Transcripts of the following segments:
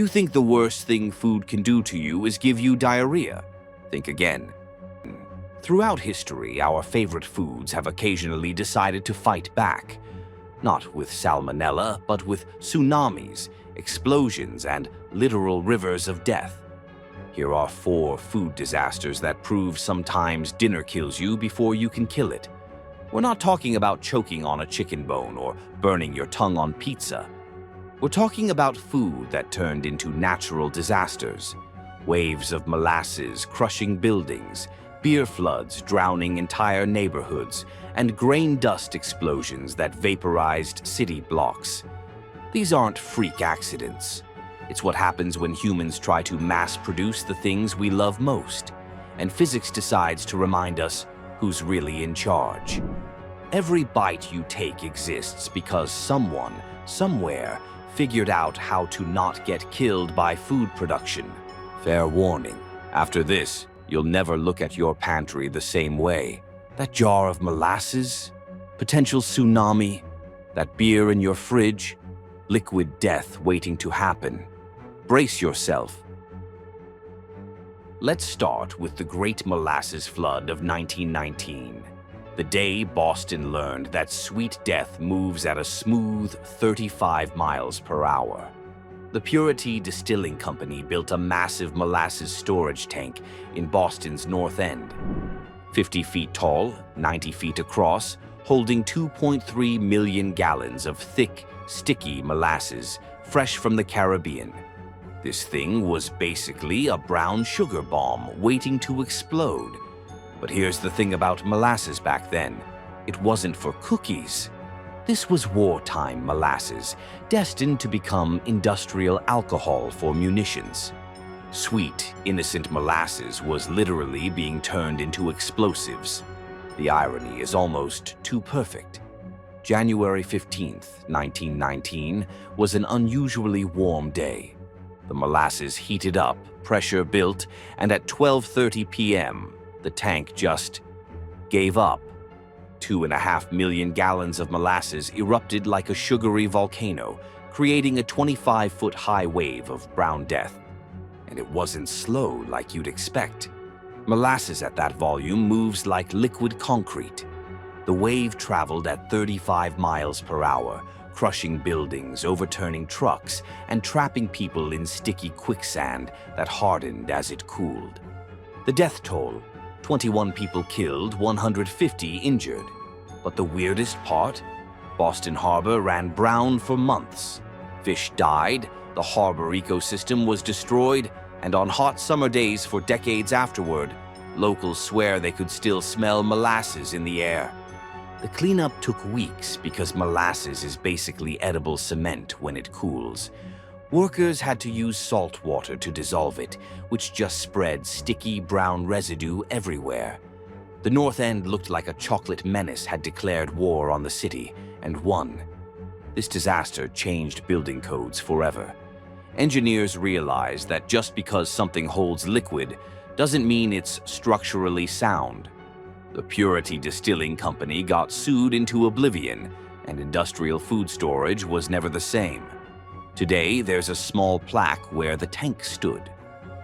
You think the worst thing food can do to you is give you diarrhea? Think again. Throughout history, our favorite foods have occasionally decided to fight back. Not with salmonella, but with tsunamis, explosions, and literal rivers of death. Here are 4 food disasters that prove sometimes dinner kills you before you can kill it. We're not talking about choking on a chicken bone or burning your tongue on pizza. We're talking about food that turned into natural disasters. Waves of molasses crushing buildings, beer floods drowning entire neighborhoods, and grain dust explosions that vaporized city blocks. These aren't freak accidents. It's what happens when humans try to mass-produce the things we love most, and physics decides to remind us who's really in charge. Every bite you take exists because someone, somewhere, figured out how to not get killed by food production. Fair warning, after this, you'll never look at your pantry the same way. That jar of molasses, potential tsunami, that beer in your fridge, liquid death waiting to happen. Brace yourself. Let's start with the Great Molasses Flood of 1919. The day Boston learned that sweet death moves at a smooth 35 miles per hour. The Purity Distilling Company built a massive molasses storage tank in Boston's North End. 50 feet tall, 90 feet across, holding 2.3 million gallons of thick, sticky molasses, fresh from the Caribbean. This thing was basically a brown sugar bomb waiting to explode. But here's the thing about molasses back then. It wasn't for cookies. This was wartime molasses, destined to become industrial alcohol for munitions. Sweet, innocent molasses was literally being turned into explosives. The irony is almost too perfect. January 15th, 1919, was an unusually warm day. The molasses heated up, pressure built, and at 12:30 p.m., the tank just gave up. 2.5 million gallons of molasses erupted like a sugary volcano, creating a 25-foot-high wave of brown death. And it wasn't slow like you'd expect. Molasses at that volume moves like liquid concrete. The wave traveled at 35 miles per hour, crushing buildings, overturning trucks, and trapping people in sticky quicksand that hardened as it cooled. The death toll: 21 people killed, 150 injured. But the weirdest part? Boston Harbor ran brown for months. Fish died, the harbor ecosystem was destroyed, and on hot summer days for decades afterward, locals swear they could still smell molasses in the air. The cleanup took weeks because molasses is basically edible cement when it cools. Workers had to use salt water to dissolve it, which just spread sticky brown residue everywhere. The North End looked like a chocolate menace had declared war on the city, and won. This disaster changed building codes forever. Engineers realized that just because something holds liquid doesn't mean it's structurally sound. The Purity Distilling Company got sued into oblivion, and industrial food storage was never the same. Today, there's a small plaque where the tank stood.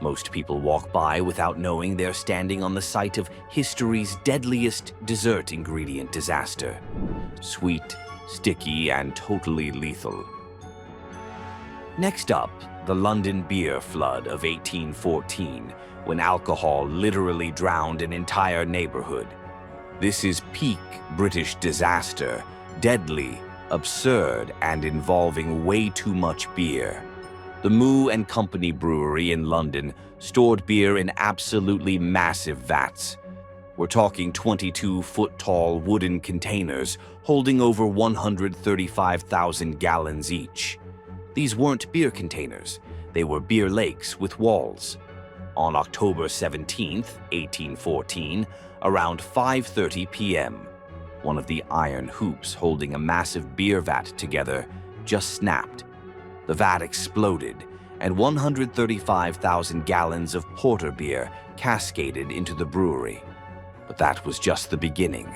Most people walk by without knowing they're standing on the site of history's deadliest dessert ingredient disaster. Sweet, sticky, and totally lethal. Next up, the London beer flood of 1814, when alcohol literally drowned an entire neighborhood. This is peak British disaster, deadly, absurd, and involving way too much beer. The Moo and Company Brewery in London stored beer in absolutely massive vats. We're talking 22-foot-tall wooden containers holding over 135,000 gallons each. These weren't beer containers, they were beer lakes with walls. On October 17, 1814, around 5:30 p.m., one of the iron hoops holding a massive beer vat together just snapped. The vat exploded, and 135,000 gallons of porter beer cascaded into the brewery. But that was just the beginning.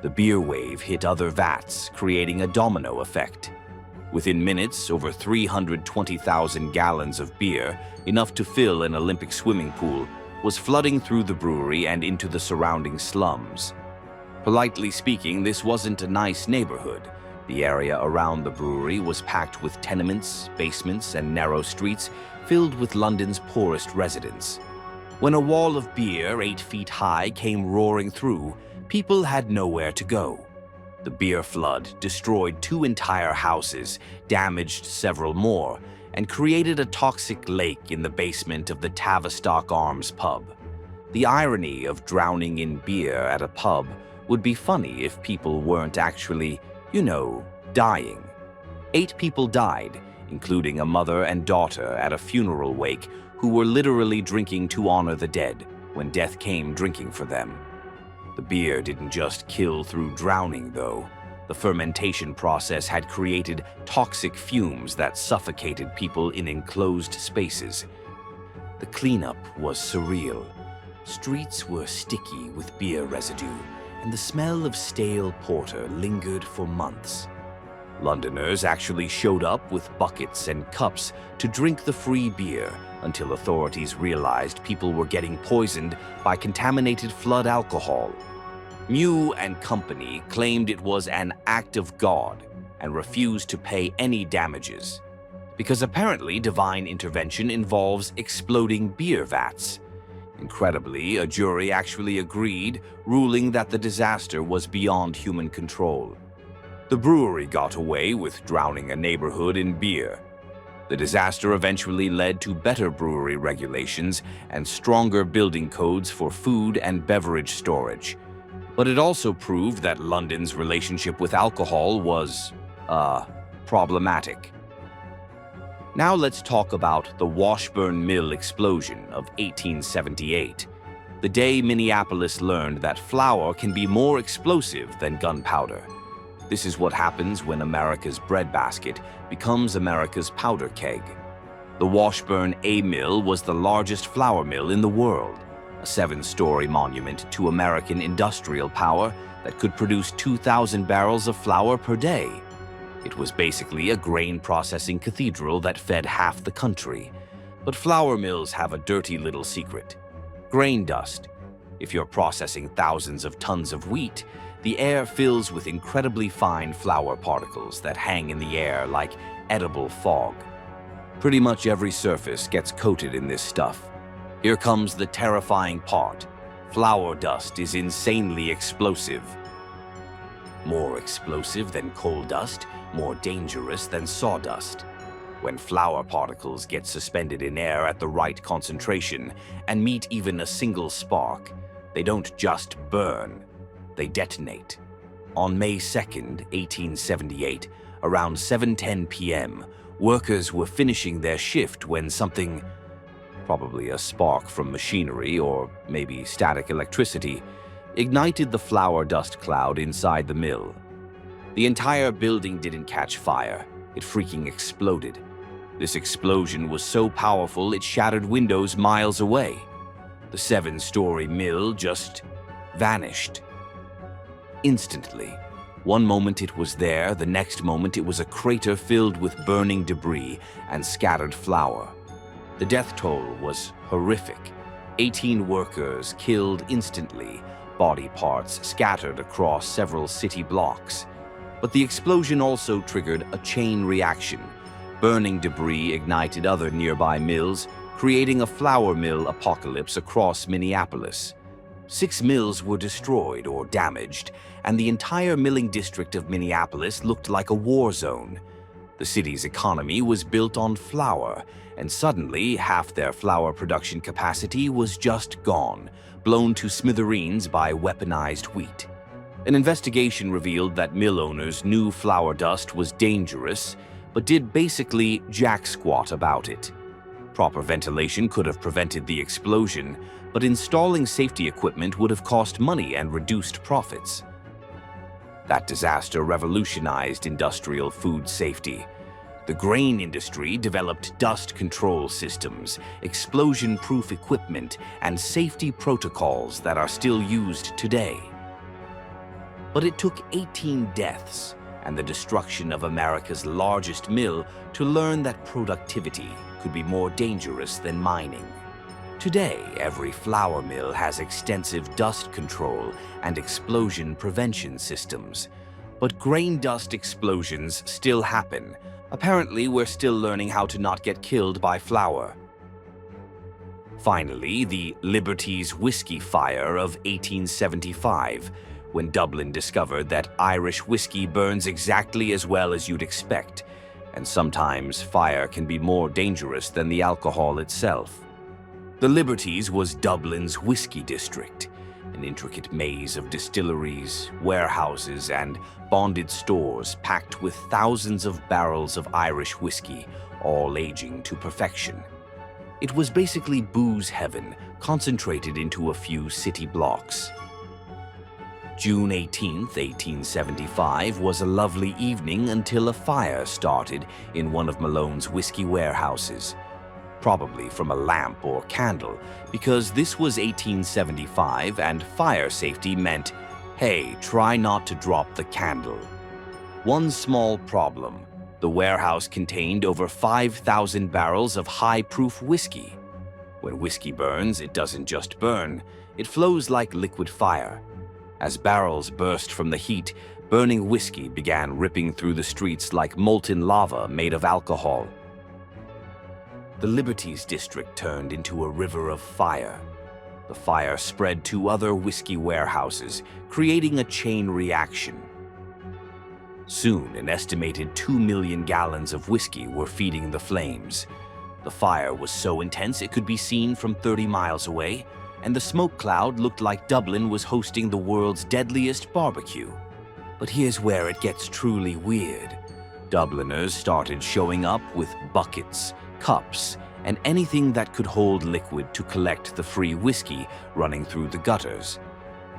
The beer wave hit other vats, creating a domino effect. Within minutes, over 320,000 gallons of beer, enough to fill an Olympic swimming pool, was flooding through the brewery and into the surrounding slums. Politely speaking, this wasn't a nice neighborhood. The area around the brewery was packed with tenements, basements, and narrow streets filled with London's poorest residents. When a wall of beer 8 feet high came roaring through, people had nowhere to go. The beer flood destroyed 2 entire houses, damaged several more, and created a toxic lake in the basement of the Tavistock Arms pub. The irony of drowning in beer at a pub would be funny if people weren't actually, dying. 8 people died, including a mother and daughter at a funeral wake who were literally drinking to honor the dead when death came drinking for them. The beer didn't just kill through drowning, though. The fermentation process had created toxic fumes that suffocated people in enclosed spaces. The cleanup was surreal. Streets were sticky with beer residue, and the smell of stale porter lingered for months. Londoners actually showed up with buckets and cups to drink the free beer until authorities realized people were getting poisoned by contaminated flood alcohol. Mew and Company claimed it was an act of God and refused to pay any damages, because apparently divine intervention involves exploding beer vats. Incredibly, a jury actually agreed, ruling that the disaster was beyond human control. The brewery got away with drowning a neighborhood in beer. The disaster eventually led to better brewery regulations and stronger building codes for food and beverage storage. But it also proved that London's relationship with alcohol was, problematic. Now let's talk about the Washburn Mill explosion of 1878, the day Minneapolis learned that flour can be more explosive than gunpowder. This is what happens when America's breadbasket becomes America's powder keg. The Washburn A Mill was the largest flour mill in the world, a 7-story monument to American industrial power that could produce 2,000 barrels of flour per day. It was basically a grain processing cathedral that fed half the country. But flour mills have a dirty little secret: grain dust. If you're processing thousands of tons of wheat, the air fills with incredibly fine flour particles that hang in the air like edible fog. Pretty much every surface gets coated in this stuff. Here comes the terrifying part. Flour dust is insanely explosive. More explosive than coal dust, more dangerous than sawdust. When flour particles get suspended in air at the right concentration and meet even a single spark, they don't just burn, they detonate. On May 2nd, 1878, around 7:10 p.m., workers were finishing their shift when something, probably a spark from machinery or maybe static electricity, ignited the flour dust cloud inside the mill. The entire building didn't catch fire, it freaking exploded. This explosion was so powerful it shattered windows miles away. The 7-story mill just vanished. Instantly. One moment it was there, the next moment it was a crater filled with burning debris and scattered flour. The death toll was horrific. 18 workers killed instantly, body parts scattered across several city blocks. But the explosion also triggered a chain reaction. Burning debris ignited other nearby mills, creating a flour mill apocalypse across Minneapolis. 6 mills were destroyed or damaged, and the entire milling district of Minneapolis looked like a war zone. The city's economy was built on flour, and suddenly half their flour production capacity was just gone, blown to smithereens by weaponized wheat. An investigation revealed that mill owners knew flour dust was dangerous, but did basically jack squat about it. Proper ventilation could have prevented the explosion, but installing safety equipment would have cost money and reduced profits. That disaster revolutionized industrial food safety. The grain industry developed dust control systems, explosion-proof equipment, and safety protocols that are still used today. But it took 18 deaths and the destruction of America's largest mill to learn that productivity could be more dangerous than mining. Today, every flour mill has extensive dust control and explosion prevention systems. But grain dust explosions still happen. Apparently, we're still learning how to not get killed by flour. Finally, the Liberty's whiskey fire of 1875, when Dublin discovered that Irish whiskey burns exactly as well as you'd expect, and sometimes fire can be more dangerous than the alcohol itself. The Liberty's was Dublin's whiskey district, an intricate maze of distilleries, warehouses, and bonded stores packed with thousands of barrels of Irish whiskey, all aging to perfection. It was basically booze heaven, concentrated into a few city blocks. June 18, 1875 was a lovely evening until a fire started in one of Malone's whiskey warehouses. Probably from a lamp or candle, because this was 1875 and fire safety meant, hey, try not to drop the candle. One small problem: the warehouse contained over 5,000 barrels of high-proof whiskey. When whiskey burns, it doesn't just burn, it flows like liquid fire. As barrels burst from the heat, burning whiskey began ripping through the streets like molten lava made of alcohol. The Liberty's district turned into a river of fire. The fire spread to other whiskey warehouses, creating a chain reaction. Soon, an estimated 2 million gallons of whiskey were feeding the flames. The fire was so intense it could be seen from 30 miles away, and the smoke cloud looked like Dublin was hosting the world's deadliest barbecue. But here's where it gets truly weird. Dubliners started showing up with buckets, cups, and anything that could hold liquid to collect the free whiskey running through the gutters.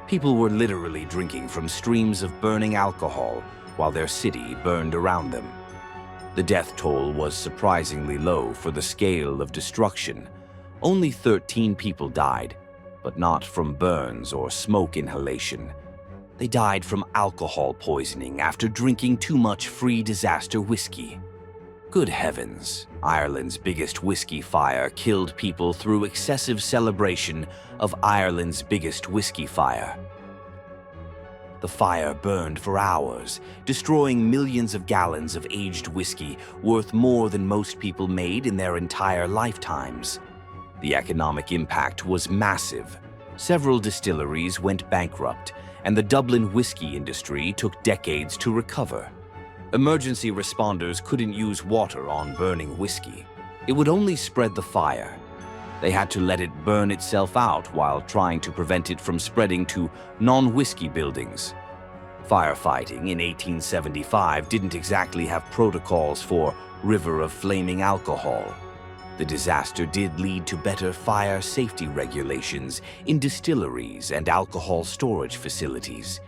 People were literally drinking from streams of burning alcohol while their city burned around them. The death toll was surprisingly low for the scale of destruction. Only 13 people died, but not from burns or smoke inhalation. They died from alcohol poisoning after drinking too much free disaster whiskey. Good heavens, Ireland's biggest whiskey fire killed people through excessive celebration of Ireland's biggest whiskey fire. The fire burned for hours, destroying millions of gallons of aged whiskey worth more than most people made in their entire lifetimes. The economic impact was massive. Several distilleries went bankrupt, and the Dublin whiskey industry took decades to recover. Emergency responders couldn't use water on burning whiskey. It would only spread the fire. They had to let it burn itself out while trying to prevent it from spreading to non-whiskey buildings. Firefighting in 1875 didn't exactly have protocols for river of flaming alcohol. The disaster did lead to better fire safety regulations in distilleries and alcohol storage facilities.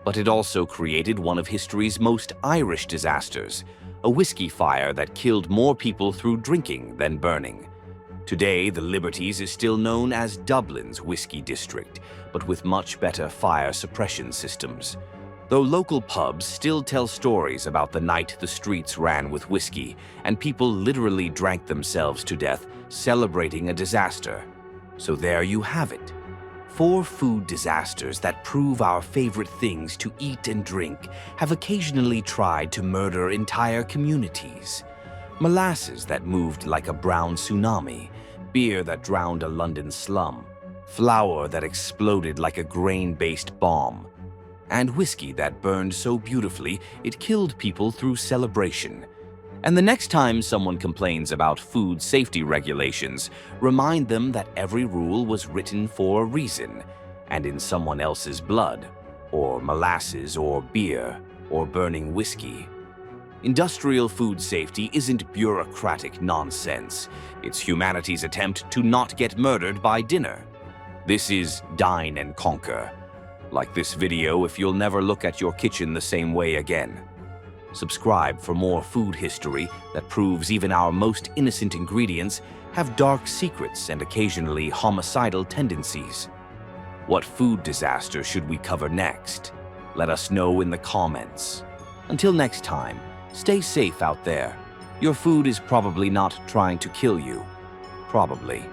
But it also created one of history's most Irish disasters, a whiskey fire that killed more people through drinking than burning. Today, the Liberty's is still known as Dublin's whiskey district, but with much better fire suppression systems. Though local pubs still tell stories about the night the streets ran with whiskey, and people literally drank themselves to death, celebrating a disaster. So there you have it. 4 food disasters that prove our favorite things to eat and drink have occasionally tried to murder entire communities. Molasses that moved like a brown tsunami, beer that drowned a London slum, flour that exploded like a grain-based bomb, and whiskey that burned so beautifully it killed people through celebration. And the next time someone complains about food safety regulations, remind them that every rule was written for a reason, and in someone else's blood, or molasses, or beer, or burning whiskey. Industrial food safety isn't bureaucratic nonsense. It's humanity's attempt to not get murdered by dinner. This is Dine and Conquer. Like this video if you'll never look at your kitchen the same way again. Subscribe for more food history that proves even our most innocent ingredients have dark secrets and occasionally homicidal tendencies. What food disaster should we cover next? Let us know in the comments. Until next time, stay safe out there. Your food is probably not trying to kill you. Probably.